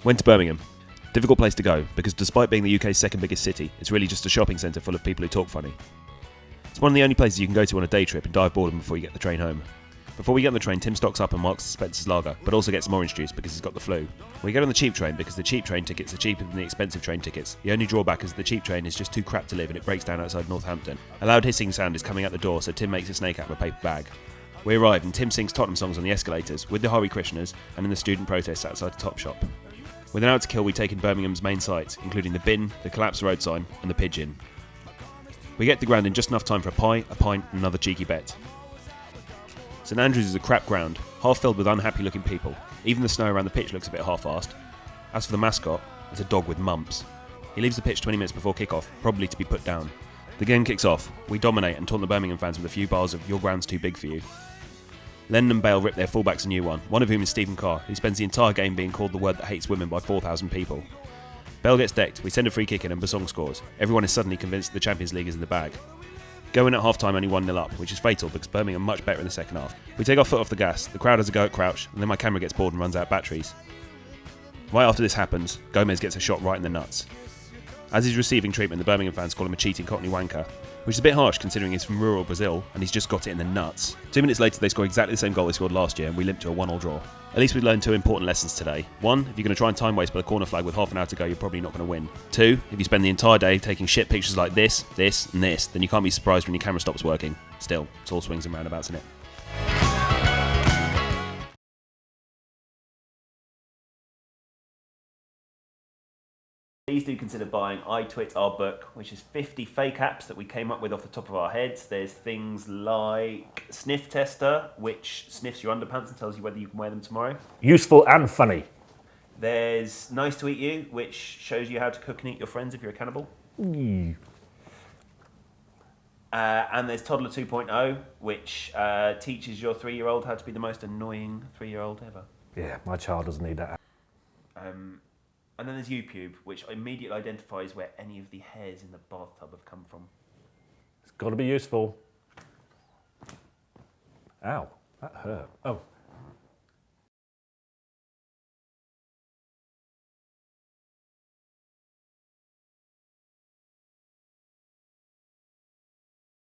Went to Birmingham. Difficult place to go, because despite being the UK's second biggest city, it's really just a shopping centre full of people who talk funny. It's one of the only places you can go to on a day trip and die of boredom before you get the train home. Before we get on the train, Tim stocks up and marks Spencer's lager, but also gets some orange juice because he's got the flu. We get on the cheap train because the cheap train tickets are cheaper than the expensive train tickets. The only drawback is the cheap train is just too crap to live and it breaks down outside Northampton. A loud hissing sound is coming out the door, so Tim makes a snake out of a paper bag. We arrive and Tim sings Tottenham songs on the escalators, with the Hare Krishners and in the student protests outside the Topshop. With an hour to kill, we take in Birmingham's main sights, including the bin, the collapsed road sign and the pigeon. We get to the ground in just enough time for a pie, a pint and another cheeky bet. St Andrews is a crap ground, half filled with unhappy looking people. Even the snow around the pitch looks a bit half-assed. As for the mascot, it's a dog with mumps. He leaves the pitch 20 minutes before kick-off, probably to be put down. The game kicks off. We dominate and taunt the Birmingham fans with a few bars of "Your ground's too big for you." Lennon and Bale rip their fullbacks a new one of whom is Stephen Carr, who spends the entire game being called the word that hates women by 4,000 people. Bale gets decked, we send a free kick in and Basong scores. Everyone is suddenly convinced the Champions League is in the bag. Go in at half-time only 1-0 up, which is fatal because Birmingham are much better in the second half. We take our foot off the gas, the crowd has a go at Crouch, and then my camera gets bored and runs out of batteries. Right after this happens, Gomes gets a shot right in the nuts. As he's receiving treatment, the Birmingham fans call him a cheating Cockney wanker, which is a bit harsh considering he's from rural Brazil and he's just got it in the nuts. 2 minutes later they score exactly the same goal they scored last year and we limp to a 1-1 draw. At least we've learned two important lessons today. One, if you're going to try and time waste by the corner flag with half an hour to go, you're probably not going to win. Two, if you spend the entire day taking shit pictures like this, this and this, then you can't be surprised when your camera stops working. Still, it's all swings and roundabouts, innit? Please do consider buying I Twit Our Book, which is 50 fake apps that we came up with off the top of our heads. There's things like Sniff Tester, which sniffs your underpants and tells you whether you can wear them tomorrow. Useful and funny. There's Nice to Eat You, which shows you how to cook and eat your friends if you're a cannibal. And there's Toddler 2.0, which teaches your 3-year-old how to be the most annoying 3-year-old ever. Yeah, my child doesn't need that. And then there's YouTube, which immediately identifies where any of the hairs in the bathtub have come from. It's got to be useful. Ow, that hurt. Oh.